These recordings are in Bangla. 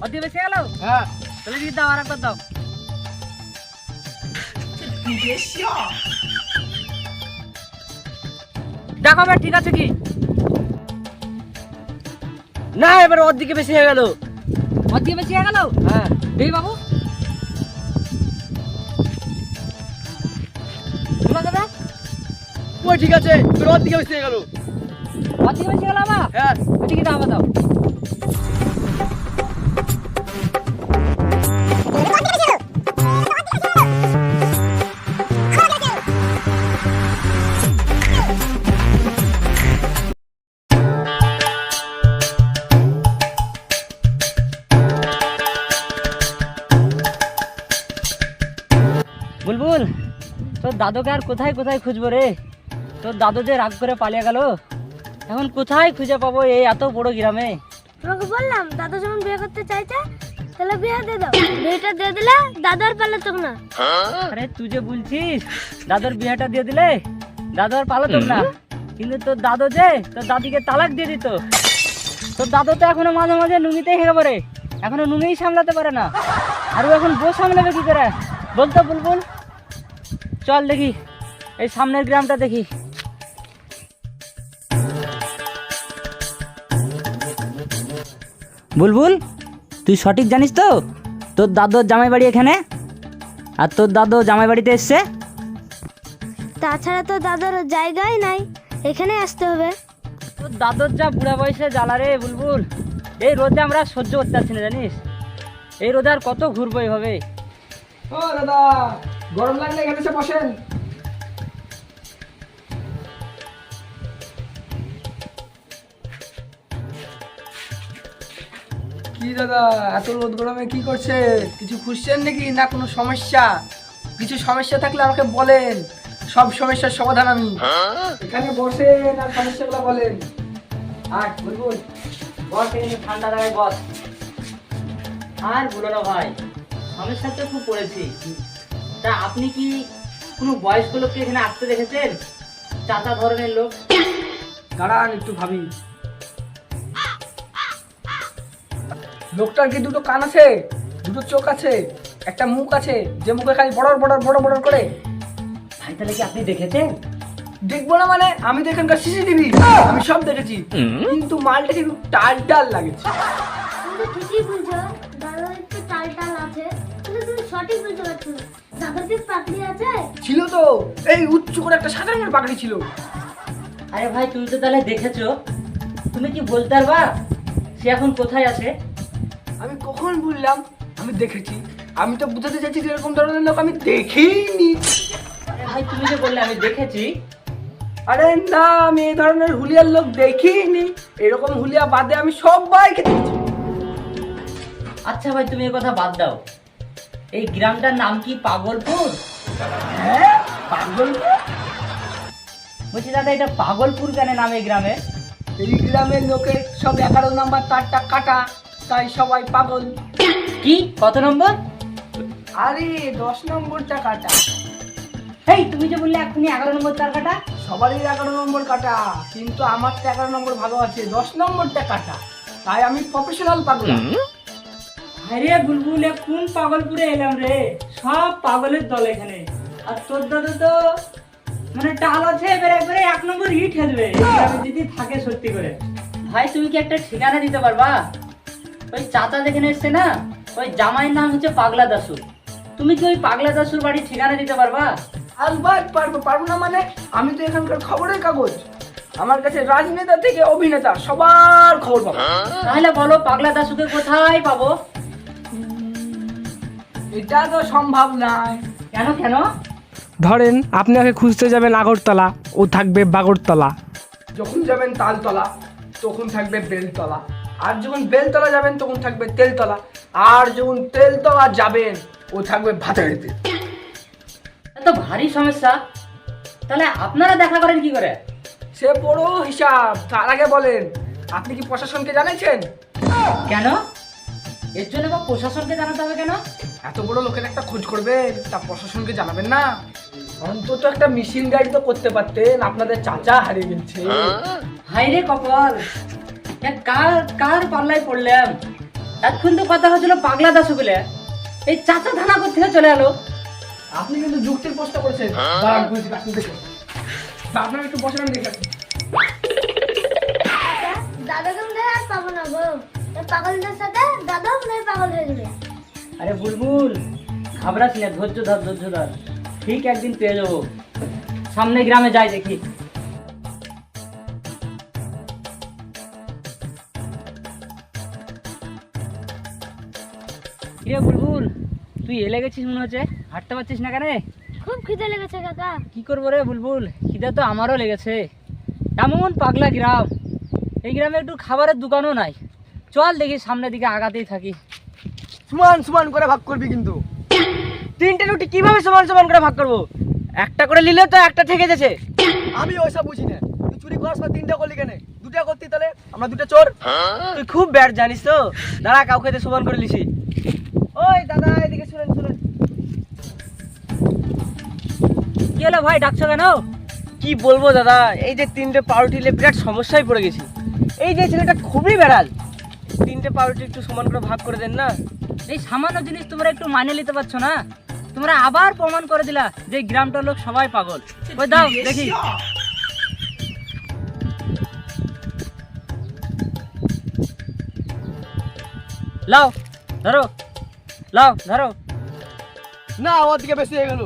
অতি বেশি গেল? হ্যাঁ তাহলে দিয়ে দাও, আর একবার দাও। দেখো এবার ঠিক আছে কি? না, এবার ওর দিকে বেশি হয়ে গেল। অতি বেশি হয়ে গেল? হ্যাঁ দেখি বাবু। তোলা যাবে? ওই ঠিক আছে, তোর ওর দিকে বেশি হয়ে গেল। অতি বেশি গেল আবার? হ্যাঁ ঠিক আছে, আবার দাও। বুলবুল, তোর দাদুকে আর কোথায় কোথায় খুঁজবো রে? তোর দাদু যে রাগ করে পালিয়ে গেল, এখন কোথায় খুঁজে পাবো এই এত বড় গ্রামে? তোমাকে বললাম দাদু যখন বিয়ে করতে চাইছে তাহলে বিয়ে দিয়ে দাও, বিয়েটা দিয়ে দিলে দাদু আর পালাতো না। আরে তুই যে বলছিস দাদুর বিয়েটা দিয়ে দিলে দাদু আর পালাতো না, কিন্তু তোর দাদু যে তোর দাদিকে তালাক দিয়ে দিত। তোর দাদু তো এখনো মাঝে মাঝে নুঙিতে হেগে পড়ে, এখনো নুঙেই সামলাতে পারে না, আর ও এখন বউ সামলাবে কি করে বলতো? বুলবুল চল দেখি এই সামনের গ্রামটা দেখি। বুলবুল, তুই সঠিক জানিস তো তোর দাদুর জামাই বাড়ি এখানে, আর তোর দাদু জামাই বাড়িতে এসছে? তাছাড়া তো দাদুর জায়গাই নাই, এখানে আসতে হবে। তোর দাদুর যা বুড়া বয়সে জ্বালা রে বুলবুল, এই রোদে আমরা সহ্য করতে পারছি না জানিস। এই রোদে আর কত ঘুরবো এইভাবে? ও দাদা, গরম লাগলে এখানে এসে বসেন। কি দাদা, এত রোদ গরমে কি করছে? কিছু খুঁজছেন নাকি, না কোনো সমস্যা? কিছু সমস্যা থাকলে আমাকে বলেন, সব সমস্যার সমাধান আমি। এখানে বসেন আর সমস্যাগুলো বলেন। আর বুলবুল বস, এখানে ঠান্ডা জায়গায় বস। আর বলো না ভাই, সমস্যা তো খুব পড়েছি। তা আপনি কি কোনো বয়স্ক লোককে এখানে আসতে দেখেছেন? চাচা ধরনের লোক? দাঁড়ান একটু ভাবি। লোকটার কি দুটো কান আছে, দুটো চোখ আছে, একটা মুখ আছে, যে মুখে খালি বড় বড় বড় বড় করে? ভাই তাহলে কি আপনি দেখেছেন? দেখবো না মানে, আমি তো এখানকার সিসিটিভি, আমি সব দেখেছি। কিন্তু মালটাকে একটু টাল টাল লাগেছে। তুমি ঠিকই বলছো, দাদু একটু টাল টাল আছে, কিন্তু তুমি সঠিক বলতে পারছো না। দাদুর কি পাকড়ি আছে? ছিল তো, এই উচ্চ করে একটা সাদা রঙের পাগড়ি ছিল। আরে ভাই তুমি তো তাহলে দেখেছো, তুমি কি বলতে পারবা সে এখন কোথায় আছে? আমি কখন বললাম আমি দেখেছি? আমি তো বুঝাতে চাইছি যে এরকম ধরনের লোক আমি দেখিনি। আরে ভাই তুমি যে বললে আমি দেখেছি। আরে না, আমি এই ধরনের হুলিয়ার লোক দেখিনি। এরকম হুলিয়া বাদে আমি সবাইকে দেখেছি। আচ্ছা ভাই তুমি এ কথা বাদ দাও, এই গ্রামটার নাম কি পাগলপুর? হ্যাঁ পাগল। বলছি দাদা এটা পাগলপুর কেন নাম এই গ্রামে? এই গ্রামের লোকের সব 11 নাম্বার তারটা কাটা, তাই সবাই পাগল। কি কত নম্বর? আরে 10 নম্বরটা কাটা। এই তুমি যে বললে এখনই 11 নম্বর তার কাটা। সবারই 11 নম্বর কাটা, কিন্তু আমারটা 11 নম্বর ভালো আছে, 10 নম্বরটা কাটা, তাই আমি প্রফেশনাল পাগল। আরে বুলবুল কোন পাগলপুরে এলাম রে, সব পাগলের দল এখানে। আর তোর দাদা তো মানে টাল আছে, এবারে একবারে 1 নম্বর হিট খেলবে যদি থাকে সত্যি করে। ভাই তুমি কি একটা ঠিকানা দিতে পারবা? ওই চাচা যেখানে এসছে না, ওই জামাইয়ের নাম হচ্ছে পাগলা দাসু। তুমি কি ওই পাগলা দাসুর বাড়ির ঠিকানা দিতে পারবা? আলবাত পারবো, পারবো না মানে? আমি তো এখানকার খবরের কাগজ, আমার কাছে রাজনেতা থেকে অভিনেতা সবার খবর পাবো। তাহলে বলো পাগলা দাসুকে কোথায় পাবো? এটা তো সম্ভব নয়। কেন কেন? ধরেন আপনি ওকে খুঁজতে যাবেন আগরতলা, ও থাকবে বাগরতলা। যখন যাবেন তালতলা তখন থাকবে বেলতলা, আর যখন বেলতলা যাবেন তখন থাকবে তেলতলা, আর যখন তেলতলা যাবেন ও থাকবে ভাতাড়িতে। এত ভারী সমস্যা, তাহলে আপনারা দেখা করেন কি করে? সে বড় হিসাব, তার আগে বলেন আপনি কি প্রশাসনকে জানিয়েছেন? কেন? এর জন্য বা প্রশাসনকে জানাতে হবে কেন? এত বড় লোকের একটা খোঁজ করবেন, তা প্রশাসনকে জানাবেন না? অন্তত একটা মেশিন গাড়ি তো করতে পারতেন, আপনাদের চাচা হারিয়ে গেছে। হাই রে কপাল, কার কার পাল্লায় পড়লাম। এখন তো কথা হচ্ছিল পাগলা দাসু বলে, এই চাচা থানা থেকে চলে এলো। আপনি কিন্তু যুক্তির প্রশ্ন করেছেন। দাঁড়ান বলছি কাছে দেখে। আপনারা একটু বসে আমি দেখে আসি। দাদাকে মনে হয় আর পাবো না গো, এই পাগলদের সাথে দাদাও মনে হয় পাগল হয়ে যাবে। আরে বুলবুল, ঘাবড়াস না, ধৈর্য ধর, ধৈর্য ধর, ঠিক একদিন পেয়ে যাবো। সামনে গ্রামে যাই দেখি। কিরে বুলবুল, তুই এলে গেছিস মনে হচ্ছে, হাঁটতে পারছিস না কেন? খুব খিদে লেগেছে কাকা। কি করবো রে বুলবুল, খিদে তো আমারও লেগেছে। এমন পাগলা গ্রাম, এই গ্রামে একটু খাবারের দোকানও নাই। চল দেখি সামনের দিকে আগাতেই থাকি। সমান সমান করে ভাগ করবি কিন্তু। 3টে রুটি কিভাবে সমান সমান করে ভাগ করবো? একটা করে নিলে তো একটা থেকে যাচ্ছে। আমি ওইসব বুঝি না। তুই চুরি করার সময় 3টা করলি কেন? 2টা করতি তাহলে আমরা 2টা চোর। তুই খুব ব্যাড জানিস তো। দাঁড়া, কাউকে তো সমান করে লিসি। ওই দাদা, এদিকে শুনেন শুনেন। কি হলো ভাই, ডাকছো কেন? কি বলবো দাদা, এই যে 3টে পাউরুটি নিয়ে বিরাট সমস্যায় পড়ে গেছি। এই যে ছেলেটা খুবই বেড়াল, 3টে পাউরুটি একটু সমান করে ভাগ করে দেন না। এই সামান্য জিনিস তোমরা একটু মানে নিতে পারছো না? তোমরা আবার প্রমাণ করে দিলা যে এই গ্রামটার লোক সবাই পাগল। ওই দাও দেখি। লাও ধরো, লাও ধরো। না, ওর দিকে বেশি হয়ে গেল।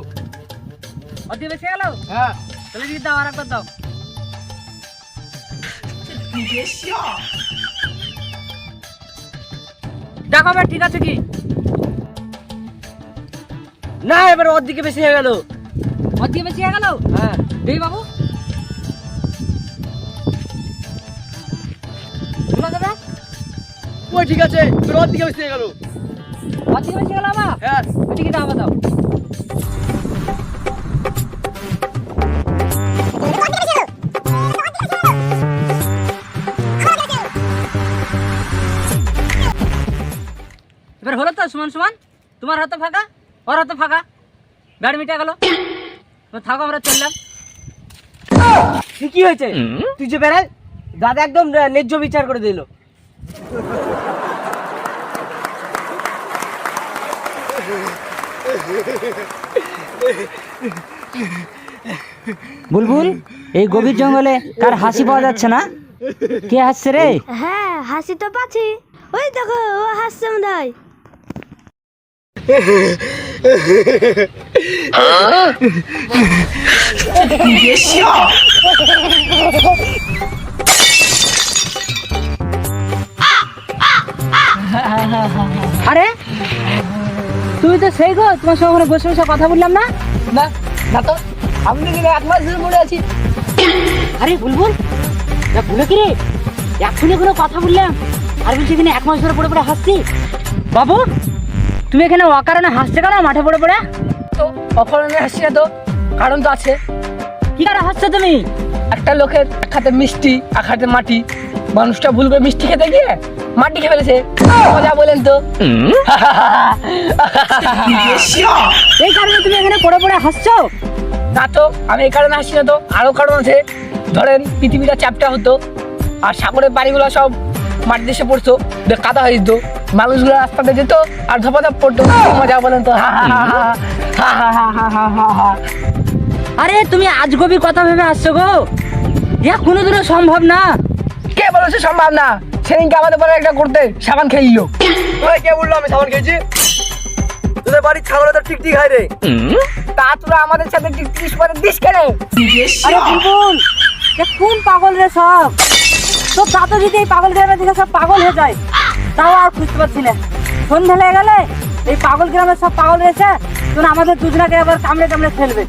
অতি বেশি গেল? হ্যাঁ। তাহলে দিদি দাও, আর একবার দাও। দেখো এবার ঠিক আছে কি? না, এবার ওর দিকে বেশি হয়ে গেল। অতি বেশি হয়ে গেল? হ্যাঁ। দেই বাবু। শোনা যাবে? ওই ঠিক আছে, তোর ওর দিকে বেশি হয়ে গেল। অতি বেশি গেল আবার? হ্যাঁ। এদিকে দাও, আবার দাও। এবার হলো তো সমান সমান? তোমার হাতে ফাঁকা, ওর হাতে ফাঁকা, ব্যাড মিটে গেল। এবার থাকো, আমরা চললাম। কি হয়েছে? তুই যে বেড়াল, দাদা একদম ন্যায্য বিচার করে দিল। বুলবুল, এই গভীর জঙ্গলে কার হাসি পাওয়া যাচ্ছে না? কে হাসছে রে? হ্যাঁ, হাসি তো পাচ্ছি। ওই দেখো, ও হাসছে মনে হয়। আরে তুমি তো সেই গো, তোমার সঙ্গে ওখানে বসে বসে কথা বললাম না? না না তো, আমি তো 1 মাস ধরে পড়ে আছি। আরে বুলবুল, ভুলে কি রে, এখনই কোনো কথা বললাম আর বলছি এখানে 1 মাস ধরে পড়ে পড়ে হাসছি। বাবু, তুমি এখানে অকারণে হাসছে কেন মাঠে পড়ে পড়ে? তো অকারণে হাসি না তো, কারণ তো আছে। কি করে হাসছো তুমি? একটা লোকের এক হাতে মিষ্টি, এক হাতে মাটি। মানুষটা ভুল করে মিষ্টি খেতে গিয়ে মাটি খেয়ে ফেলেছে। মজা বলেন তো। এই কারণে তুমি এখানে পড়ে পড়ে হাসছো? না তো, আমি এই কারণে হাসি না তো, আরো কারণ আছে। ধরেন পৃথিবীটা চ্যাপ্টা হতো আর সাগরের বাড়িগুলো সব মাটি দেশে পড়তো, কাদা হয়ে যেত, মানুষগুলো রাস্তাতে যেত আর ধপাধপ পড়তো। মজা বলেন তো। আরে তুমি আজগবি কথা ভেবে আসছো গো, ইয়া কোনোদিনও সম্ভব না। কে বলেছে সম্ভব না? সেদিনকে আমাদের পরে একটা করতে সাবান খেয়ে নিল। কে বললো আমি সাবান খেয়েছি? তোদের বাড়ির ছাগল তো ঠিক ঠিক হয় রে। তা তোরা আমাদের সাথে ঠিক 30 পরে দিস কেন? আরে বুলবুল, এ কোন পাগল রে সব? তো দাদা যদি এই পাগল গ্রামে দিকে সব পাগল হয়ে যায়, তাও আর খুঁজতে পারছি না। সন্ধ্যা লেগে গেলে এই পাগল গ্রামের সব পাগল রয়েছে, আমাদের দুজনাকে আবার কামড়ে কামড়ে ফেলবে।